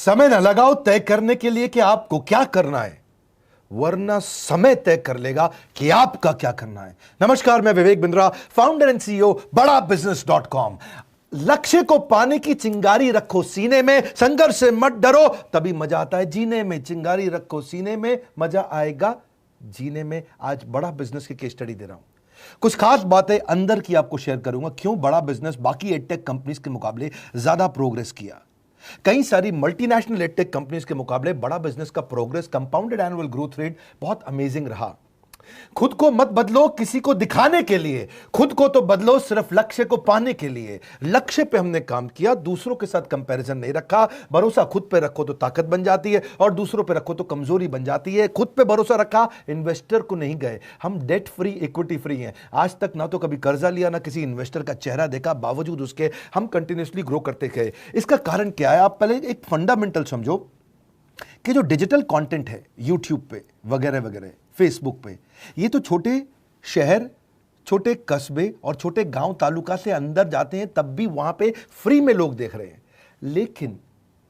समय न लगाओ तय करने के लिए कि आपको क्या करना है, वरना समय तय कर लेगा कि आपका क्या करना है। नमस्कार, मैं Vivek Bindra, founder and CEO बड़ा बिजनेस .com। लक्ष्य को पाने की चिंगारी रखो सीने में, संघर्ष से मत डरो, तभी मजा आता है जीने में। चिंगारी रखो सीने में, मजा आएगा जीने में। आज बड़ा बिजनेस की केस स्टडी दे रहा हूं, कुछ खास बातें अंदर की आपको शेयर करूंगा, क्यों बड़ा बिजनेस बाकी एडटेक कंपनीज के मुकाबले ज्यादा प्रोग्रेस किया। कई सारी मल्टीनेशनल एडटेक कंपनीज के मुकाबले बड़ा बिजनेस का progress, compounded annual growth rate बहुत अमेजिंग रहा। खुद को मत बदलो किसी को दिखाने के लिए, खुद को तो बदलो सिर्फ लक्ष्य को पाने के लिए। लक्ष्य पे हमने काम किया, दूसरों के साथ कंपैरिजन नहीं रखा। भरोसा खुद पे रखो तो ताकत बन जाती है, और दूसरों पे रखो तो कमजोरी बन जाती है। खुद पे भरोसा रखा, इन्वेस्टर को नहीं गए। हम डेट फ्री, इक्विटी फ्री हैं। आज तक ना तो कभी कर्जा लिया, ना किसी इन्वेस्टर का चेहरा देखा, बावजूद उसके हम कंटिन्यूसली ग्रो करते गए। इसका कारण क्या है? आप पहले एक फंडामेंटल समझो कि जो डिजिटल कंटेंट है यूट्यूब पे वगैरह वगैरह, फेसबुक पे, ये तो छोटे शहर, छोटे कस्बे और छोटे गांव तालुका से अंदर जाते हैं, तब भी वहां पे फ्री में लोग देख रहे हैं। लेकिन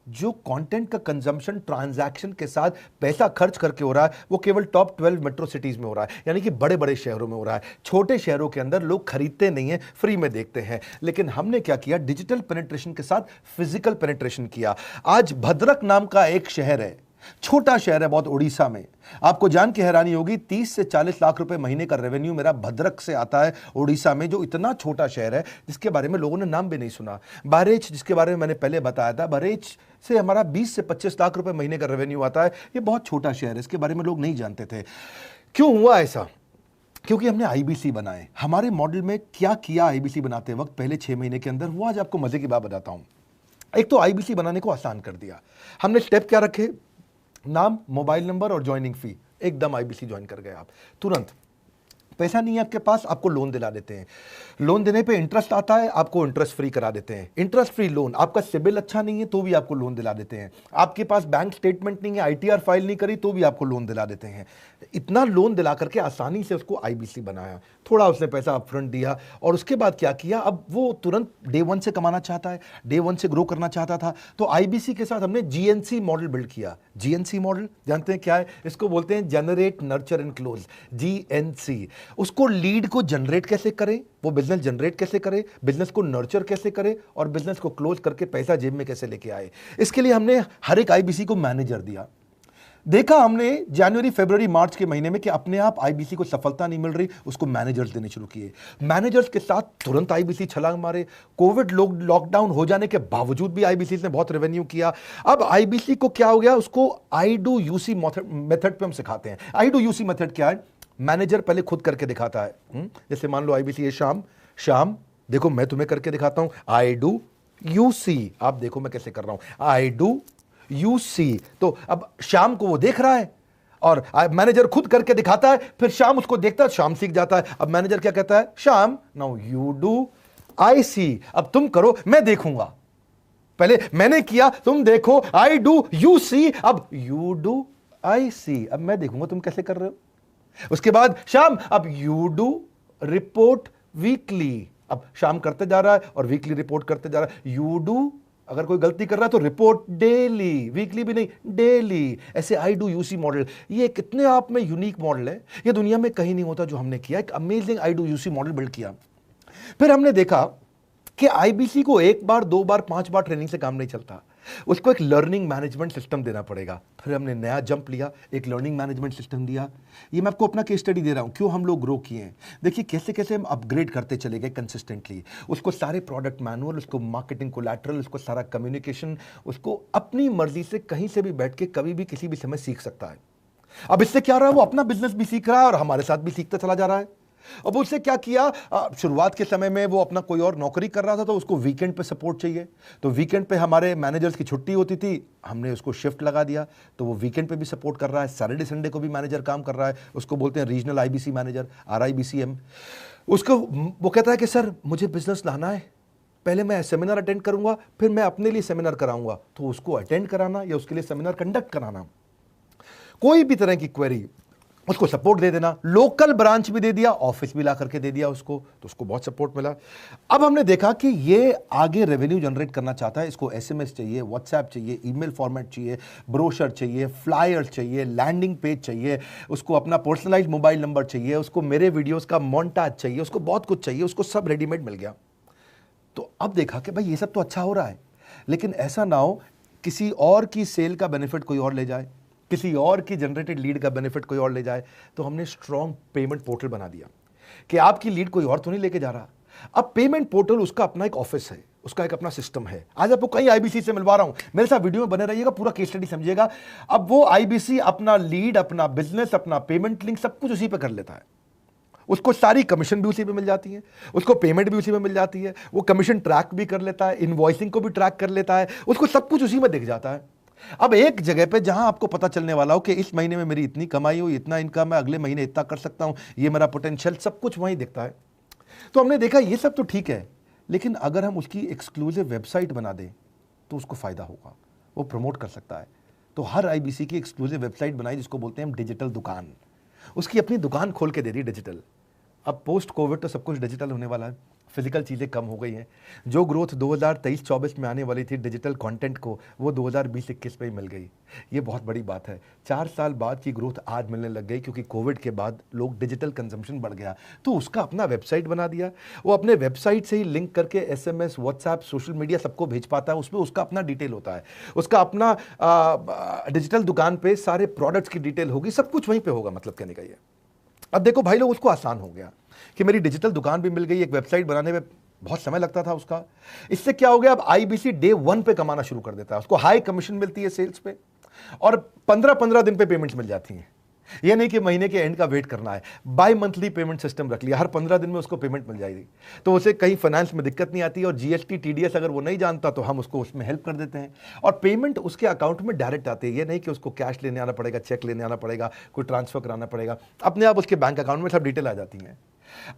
जो कंटेंट का कंजम्पशन ट्रांजैक्शन के साथ पैसा खर्च करके हो रहा है, वो केवल टॉप 12 मेट्रो सिटीज में हो रहा है, यानी कि बड़े बड़े शहरों में हो रहा है। छोटे शहरों के अंदर लोग खरीदते नहीं हैं, फ्री में देखते हैं। लेकिन हमने क्या किया? डिजिटल पेनिट्रेशन के साथ फिजिकल पेनिट्रेशन किया। आज भद्रक नाम का एक शहर है, छोटा शहर है बहुत, उड़ीसा में। आपको जान के हैरानी होगी, 30 से 40 लाख रुपए महीने का रेवेन्यू मेरा भद्रक से आता है, उड़ीसा में, जो इतना छोटा शहर है जिसके बारे में लोगों ने नाम भी नहीं सुना। बहरेच, जिसके बारे में मैंने पहले बताया था, बहरेच से हमारा 20 से 25 लाख रुपए महीने का रेवेन्यू आता है। ये बहुत छोटा शहर है, इसके बारे में लोग नहीं जानते थे। क्यों हुआ ऐसा? क्योंकि हमने आईबीसी बनाए। हमारे मॉडल में क्या किया आईबीसी बनाते वक्त पहले 6 महीने के अंदर, वो आज आपको मजे की बात बताता हूं। एक तो आईबीसी बनाने को आसान कर दिया हमने। स्टेप क्या रखे? नाम, मोबाइल नंबर और ज्वाइनिंग फी, एकदम आईबीसी ज्वाइन कर गए आप तुरंत। पैसा नहीं है आपके पास, आपको लोन दिला देते हैं। लोन देने पे इंटरेस्ट आता है, आपको इंटरेस्ट फ्री करा देते हैं। Interest free loan. आपका सिबिल अच्छा नहीं है तो भी आपको लोन दिला देते हैं। आपके पास बैंक स्टेटमेंट नहीं है, आईटीआर फाइल नहीं करी तो भी आपको लोन दिला देते हैं। इतना लोन दिला करके आसानी से उसको आईबीसी बनाया। थोड़ा उसने पैसा अपफ्रंट दिया, और उसके बाद क्या किया? अब वो तुरंत डे 1 से कमाना चाहता है, डे 1 से ग्रो करना चाहता था। तो आईबीसी के साथ हमने जीएनसी मॉडल बिल्ड किया। जीएनसी मॉडल जानते हैं क्या है? इसको बोलते हैं generate, nurture and close, GNC. उसको लीड को जनरेट कैसे करें, वो बिजनेस जनरेट कैसे करे, बिजनेस को नर्चर कैसे करे, और बिजनेस को क्लोज करके पैसा जेब में कैसे लेके आए। इसके लिए हमने हर एक आईबीसी को मैनेजर दिया। देखा हमने जनवरी, फरवरी, मार्च के महीने में कि अपने आप आईबीसी को सफलता नहीं मिल रही, उसको मैनेजर्स देने शुरू किए। मैनेजर्स के साथ तुरंत आईबीसी छलांग मारे। कोविड लॉकडाउन हो जाने के बावजूद भी आईबीसी ने बहुत रेवेन्यू किया। अब आईबीसी को क्या हो गया? उसको आई डू यूसी मेथड पे हम सिखाते हैं। आई डू यूसी मेथड क्या है? मैनेजर पहले खुद करके दिखाता है। जैसे मान लो आईबीसी है, शाम देखो मैं तुम्हें करके दिखाता हूं, आई डू यूसी, आप देखो मैं कैसे कर रहा हूं, आई डू यूसी। तो अब शाम को वो देख रहा है, और मैनेजर खुद करके दिखाता है, फिर शाम उसको देखता है, शाम सीख जाता है। अब मैनेजर क्या कहता है? शाम, नाउ यू डू आई सी, अब तुम करो मैं देखूंगा। पहले मैंने किया, तुम देखो, आई डू यू सी, अब यू डू आई सी, अब मैं देखूंगा तुम कैसे कर रहे हो। उसके बाद शाम, अब यू डू रिपोर्ट वीकली, अब शाम करते जा रहा है और वीकली रिपोर्ट करते जा रहा है। यू डू, अगर कोई गलती कर रहा है तो रिपोर्ट डेली, वीकली भी नहीं, डेली। ऐसे आई डू यूसी मॉडल, ये कितने आप में यूनिक मॉडल है, ये दुनिया में कहीं नहीं होता जो हमने किया। एक amazing I do UC model build किया। फिर हमने देखा कि आईबीसी को 1 बार, 2 बार, 5 बार ट्रेनिंग से काम नहीं चलता, उसको एक लर्निंग मैनेजमेंट सिस्टम देना पड़ेगा। फिर हमने नया जंप लिया, एक लर्निंग मैनेजमेंट सिस्टम दिया। ये मैं आपको अपना केस स्टडी दे रहा हूं, क्यों हम लोग ग्रो किए हैं। देखिए कैसे कैसे हम अपग्रेड करते चले गए कंसिस्टेंटली। उसको सारे प्रोडक्ट मैनुअल, उसको मार्केटिंग कोलैटरल, उसको सारा कम्युनिकेशन, उसको अपनी मर्जी से कहीं से भी बैठ के कभी भी किसी भी समय सीख सकता है। अब इससे क्या रहा है? वो अपना बिजनेस भी सीख रहा है और हमारे साथ भी सीखता चला जा रहा है। अब उससे क्या किया? शुरुआत के समय में वो अपना कोई और नौकरी कर रहा था, तो उसको वीकेंड पे सपोर्ट चाहिए। तो वीकेंड पे हमारे मैनेजर्स की छुट्टी होती थी, हमने उसको शिफ्ट लगा दिया, तो वो वीकेंड पे भी सपोर्ट कर रहा है। सैटरडे संडे को भी मैनेजर काम कर रहा है, उसको बोलते हैं रीजनल आईबीसी मैनेजर, RIBCM। उसको वो कहता है कि सर मुझे बिजनेस लाना है, पहले मैं सेमिनार अटेंड करूंगा, फिर मैं अपने लिए सेमिनार कराऊंगा। तो उसको अटेंड कराना या उसके लिए सेमिनार कंडक्ट कराना, कोई भी तरह की क्वेरी, उसको सपोर्ट दे देना, लोकल ब्रांच भी दे दिया, ऑफिस भी ला करके दे दिया उसको, तो उसको बहुत सपोर्ट मिला। अब हमने देखा कि ये आगे रेवेन्यू जनरेट करना चाहता है, इसको एसएमएस चाहिए, व्हाट्सएप चाहिए, ईमेल फॉर्मेट चाहिए, ब्रोशर चाहिए, फ्लायर चाहिए, लैंडिंग पेज चाहिए, उसको अपना पर्सनलाइज्ड मोबाइल नंबर चाहिए, उसको मेरे वीडियोस का मोन्टाज चाहिए, उसको बहुत कुछ चाहिए, उसको सब रेडीमेड मिल गया। तो अब देखा कि भाई ये सब तो अच्छा हो रहा है, लेकिन ऐसा ना हो किसी और की सेल का बेनिफिट कोई और ले जाए, किसी और की जनरेटेड लीड का बेनिफिट कोई और ले जाए। तो हमने स्ट्रॉन्ग पेमेंट पोर्टल बना दिया कि आपकी लीड कोई और तो नहीं लेके जा रहा। अब पेमेंट पोर्टल उसका अपना एक ऑफिस है, उसका एक अपना सिस्टम है। आज आपको कई आईबीसी से मिलवा रहा हूं, मेरे साथ वीडियो में बने रहिएगा, पूरा केस स्टडी समझिएगा। अब वो आईबीसी अपना लीड, अपना बिजनेस, अपना पेमेंट लिंक सब कुछ उसी पे कर लेता है। उसको सारी कमीशन भी उसी पे मिल जाती है, उसको पेमेंट भी उसी में मिल जाती है, वो कमीशन ट्रैक भी कर लेता है, इनवॉइसिंग को भी ट्रैक कर लेता है, उसको सब कुछ उसी में दिख जाता है। अब एक जगह पे जहां आपको पता चलने वाला हो कि इस महीने में मेरी इतनी कमाई हुई, इतना इनकम है, अगले महीने इतना कर सकता हूं, ये मेरा पोटेंशियल, सब कुछ वहीं दिखता है। तो हमने देखा ये सब तो ठीक है, लेकिन अगर हम उसकी एक्सक्लूसिव वेबसाइट बना दें तो उसको फायदा होगा, वो प्रमोट कर सकता है। तो हर आईबीसी की एक्सक्लूसिव वेबसाइट बनाई, जिसको बोलते हैं हम डिजिटल दुकान। उसकी अपनी दुकान खोल के दे दी डिजिटल। अब पोस्ट कोविड तो सब कुछ डिजिटल होने वाला है, फिजिकल चीज़ें कम हो गई हैं। जो ग्रोथ 2023-24 में आने वाली थी डिजिटल कंटेंट को, वो 2020-21 में ही मिल गई। ये बहुत बड़ी बात है। 4 साल बाद की ग्रोथ आज मिलने लग गई, क्योंकि कोविड के बाद लोग डिजिटल कंजम्पशन बढ़ गया। तो उसका अपना वेबसाइट बना दिया, वो अपने वेबसाइट से ही लिंक करके एसएमएस, व्हाट्सएप, सोशल मीडिया सबको भेज पाता है। उसमें उसका अपना डिटेल होता है, उसका अपना डिजिटल दुकान पे सारे प्रोडक्ट्स की डिटेल होगी, सब कुछ वहीं पर होगा। मतलब कहने का ये, अब देखो भाई लोग, उसको आसान हो गया कि मेरी डिजिटल दुकान भी मिल गई। एक वेबसाइट बनाने में बहुत समय लगता था उसका। इससे क्या हो गया, अब आईबीसी डे 1 पे कमाना शुरू कर देता है। उसको हाई कमीशन मिलती है सेल्स पे, और 15-15 दिन पे पेमेंट्स मिल जाती हैं। ये नहीं कि महीने के एंड का वेट करना है, बाई मंथली पेमेंट सिस्टम रख लिया, हर 15 दिन में उसको पेमेंट मिल जाएगी। तो उसे कहीं फाइनेंस में दिक्कत नहीं आती, और जीएसटी, टीडीएस अगर वो नहीं जानता तो हम उसको उसमें हेल्प कर देते हैं, और पेमेंट उसके अकाउंट में डायरेक्ट आती है। ये नहीं कि उसको कैश लेने आना पड़ेगा, चेक लेने आना पड़ेगा, कोई ट्रांसफर कराना पड़ेगा, अपने आप उसके बैंक अकाउंट में सब डिटेल आ जाती हैं।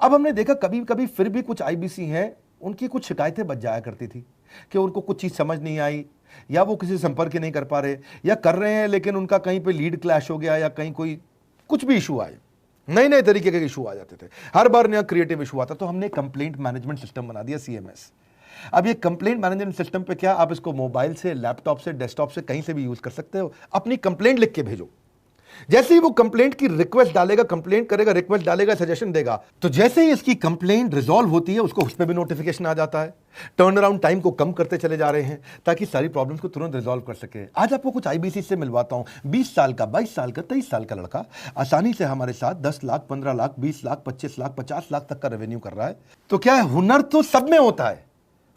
अब हमने देखा कभी कभी फिर भी कुछ आईबीसी हैं, उनकी कुछ शिकायतें बच जाया करती थी कि उनको कुछ चीज़ समझ नहीं आई, या वो किसी संपर्क ही नहीं कर पा रहे, या कर रहे हैं लेकिन उनका कहीं पे लीड क्लैश हो गया, या कहीं कोई कुछ भी इशू आए, नए नए तरीके के इशू आ जाते थे, हर बार नया क्रिएटिव इशू आता। तो हमने कंप्लेंट मैनेजमेंट सिस्टम बना दिया, सीएमएस। अब ये कंप्लेंट मैनेजमेंट सिस्टम पे क्या, आप इसको मोबाइल से, लैपटॉप से, डेस्कटॉप से, कहीं से भी यूज कर सकते हो। अपनी कंप्लेंट लिख के भेजो, जैसे ही वो कंप्लेंट की रिक्वेस्ट डालेगा, कंप्लेंट करेगा, रिक्वेस्ट डालेगा, सजेशन देगा, तो जैसे ही इसकी कंप्लेंट रिजॉल्व होती है उसको उस पर भी नोटिफिकेशन आ जाता है। टर्न अराउंड टाइम को कम करते चले जा रहे हैं ताकि सारी प्रॉब्लम्स को तुरंत रिजॉल्व कर सके। आज आपको कुछ आईबीसी से मिलवाता हूं। 20 साल का, 22 साल का, 23 साल का लड़का आसानी से हमारे साथ 10 लाख, 15 लाख, 20 लाख, 25 लाख, 50 लाख तक का रेवेन्यू कर रहा है। तो क्या है, हुनर तो सब में होता है,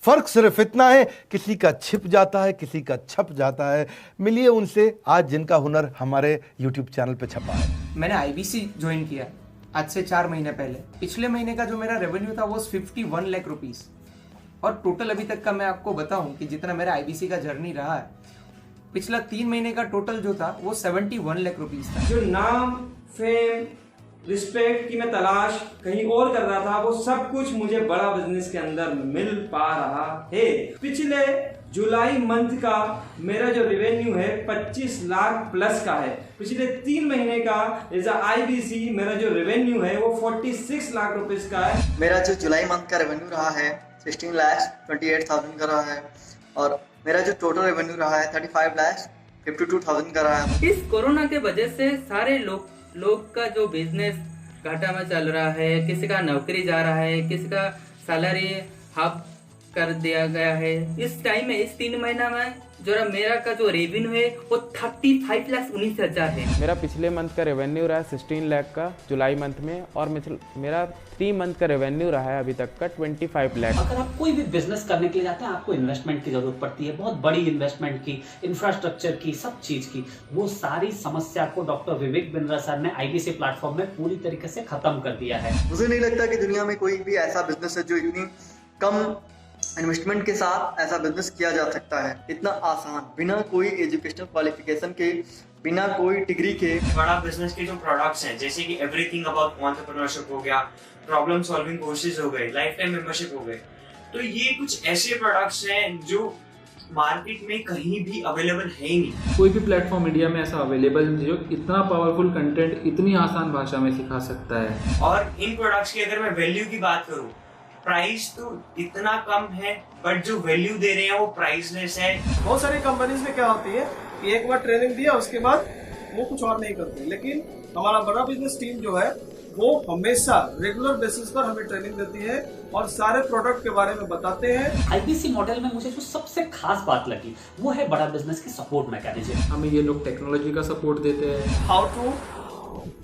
फर्क सिर्फ इतना है किसी का छिप जाता है, किसी का छप जाता है। मिलिए उनसे आज जिनका हुनर हमारे YouTube चैनल पे छपा है। मैंने आईबीसी ज्वाइन किया आज से 4 महीने पहले। पिछले महीने का जो मेरा रेवेन्यू था वो 51 लाख रुपीस, और टोटल अभी तक का मैं आपको बताऊं कि जितना मेरा आईबीसी का जर्नी रहा है, पिछला 3 महीने का टोटल जो था वो 71 लाख रुपीस था। जो नाम, फेम, रिस्पेक्ट की मैं तलाश कहीं और कर रहा था, वो सब कुछ मुझे बड़ा बिजनेस के अंदर मिल पा रहा है। पिछले जुलाई मंथ का मेरा जो रेवेन्यू है 25 लाख प्लस का है। पिछले 3 महीने का एज आईबीसी मेरा जो रेवेन्यू है वो 46 लाख रुपीस का है। मेरा जो जुलाई मंथ का रेवेन्यू रहा है 16,28,000 का रहा है, और मेरा जो टोटल रेवेन्यू रहा है 35,52,000 का रहा है। इस कोरोना के वजह से सारे लोग का जो बिजनेस घाटा में चल रहा है, किसी का नौकरी जा रहा है, किसी का सैलरी हाफ कर दिया गया है। इस टाइम में, इस 3 महीना में जो मेरा का जो रेवेन्यू है वो 35,19,000 है। मेरा पिछले मंथ का रेवेन्यू रहा है 16 लाख का जुलाई मंथ में, और मेरा 3 मंथ का रेवेन्यू रहा है अभी तक का 25 लाख। अगर आप कोई भी बिजनेस करने के लिए जाते हैं, आपको इन्वेस्टमेंट की जरूरत पड़ती है, बहुत बड़ी इन्वेस्टमेंट की, इंफ्रास्ट्रक्चर की, सब चीज की। वो सारी समस्या को डॉक्टर विवेक बिंद्रा सर ने आईबीसी प्लेटफॉर्म में पूरी तरीके से खत्म कर दिया है। मुझे नहीं लगता कि दुनिया में कोई भी ऐसा बिजनेस है जो इतनी कम इन्वेस्टमेंट के साथ ऐसा बिजनेस किया जा सकता है, इतना आसान, बिना कोई एजुकेशनल क्वालिफिकेशन के, बिना कोई डिग्री के। बड़ा बिजनेस के जो प्रोडक्ट्स हैं, जैसे कि एवरीथिंग अबाउट एंटरप्रेन्योरशिप हो गया, प्रॉब्लम सॉल्विंग कोर्सेज हो गए, लाइफ टाइम मेंबरशिप हो गए, तो ये कुछ ऐसे प्रोडक्ट्स हैं जो मार्केट में कहीं भी अवेलेबल है ही नहीं। कोई भी प्लेटफॉर्म इंडिया में ऐसा अवेलेबल नहीं जो इतना पावरफुल कंटेंट इतनी आसान भाषा में सिखा सकता है। और इन प्रोडक्ट्स की अगर मैं वैल्यू की बात करूं, प्राइस तो इतना कम है बट जो वैल्यू दे रहे हैं वो प्राइसलेस है। बहुत सारी कंपनीज में क्या होती है कि एक बार ट्रेनिंग दिया उसके बाद वो कुछ और नहीं करते, लेकिन हमारा बड़ा बिजनेस टीम जो है वो हमेशा रेगुलर बेसिस पर हमें ट्रेनिंग देती है और सारे प्रोडक्ट के बारे में बताते हैं। आईबीसी मॉडल में मुझे जो सबसे खास बात लगी वो है बड़ा बिजनेस की सपोर्ट मैकेनिज्म। हमें ये लोग टेक्नोलॉजी का सपोर्ट देते हैं। How to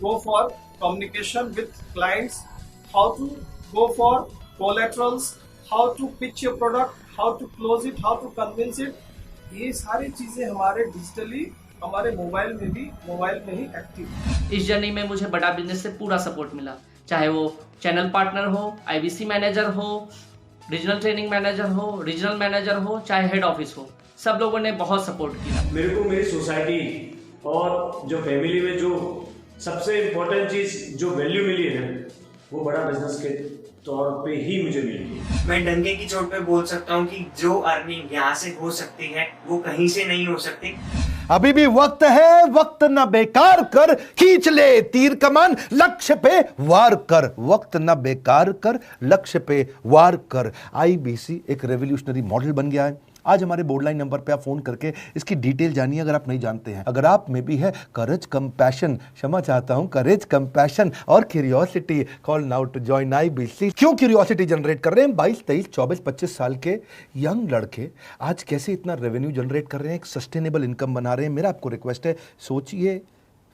go for communication with clients, how to go for collaterals, how to pitch your product, how to close it, how to convince it, ये सारी चीजें हमारे डिजिटली हमारे मोबाइल में ही एक्टिव। इस जर्नी में मुझे बड़ा बिजनेस से पूरा सपोर्ट मिला, चाहे वो चैनल पार्टनर हो, आईबीसी मैनेजर हो, रीजनल ट्रेनिंग मैनेजर हो, रीजनल मैनेजर हो, चाहे हेड ऑफिस हो, सब लोगों ने बहुत सपोर्ट किया। मेरे को मेरी सोसाइटी और जो फैमिली में जो सबसे इम्पोर्टेंट चीज जो वैल्यू मिली है वो बड़ा बिजनेस के तौर पे ही मुझे मिली। मैं डंके की चोट पे बोल सकता हूँ कि जो अर्निंग यहाँ से हो सकती है वो कहीं से नहीं हो सकती। अभी भी वक्त है, वक्त न बेकार कर, खींच ले तीर कमान, लक्ष्य पे वार कर, वक्त न बेकार कर, लक्ष्य पे वार कर। आईबीसी एक रेवोल्यूशनरी मॉडल बन गया है। आज हमारे बोर्ड लाइन नंबर पे आप फोन करके इसकी डिटेल जानिए अगर आप नहीं जानते हैं। अगर आप में भी है करेज, कंपैशन, क्षमा चाहता हूं, करेज, कंपैशन और curiosity, call now to join IBC. क्यों क्यूरियोसिटी जनरेट कर रहे हैं? 22, 23, 24, 25 साल के यंग लड़के आज कैसे इतना रेवेन्यू जनरेट कर रहे हैं, एक सस्टेनेबल इनकम बना रहे हैं। मेरा आपको रिक्वेस्ट है, सोचिए,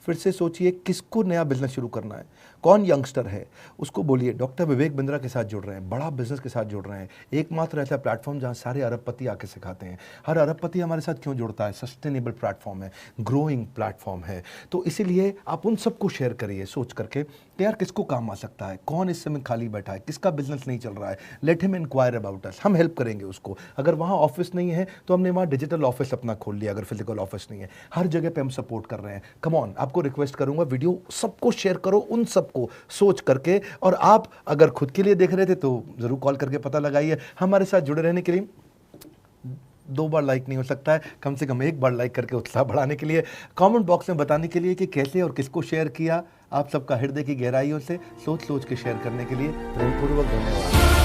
फिर से सोचिए, किसको नया बिजनेस शुरू करना है, कौन यंगस्टर है, उसको बोलिए डॉक्टर विवेक बिंद्रा के साथ जुड़ रहे हैं, बड़ा बिजनेस के साथ जुड़ रहे हैं। एकमात्र ऐसा प्लेटफॉर्म जहां सारे अरबपति आके सिखाते हैं। हर अरबपति हमारे साथ क्यों जुड़ता है? सस्टेनेबल प्लेटफॉर्म है, ग्रोइंग प्लेटफॉर्म है। तो इसीलिए आप उन सबको शेयर करिए सोच करके कि यार किसको काम आ सकता है, कौन इस समय खाली बैठा है, किसका बिजनेस नहीं चल रहा है, let him inquire about us, हम हेल्प करेंगे उसको। अगर वहाँ ऑफिस नहीं है तो हमने वहाँ डिजिटल ऑफिस अपना खोल लिया, अगर फिजिकल ऑफिस नहीं है, हर जगह पे हम सपोर्ट कर रहे हैं। कम ऑन, आपको रिक्वेस्ट करूंगा वीडियो सबको शेयर करो, उन सबको सोच करके। और आप अगर खुद के लिए देख रहे थे तो जरूर कॉल करके पता लगाइए। हमारे साथ जुड़े रहने के लिए 2 बार लाइक नहीं हो सकता है, कम से कम 1 बार लाइक करके उत्साह बढ़ाने के लिए, कमेंट बॉक्स में बताने के लिए कि कैसे और किसको शेयर किया। आप सबका हृदय की गहराइयों से सोच सोच के शेयर करने के लिए प्रेमपूर्वक धन्यवाद।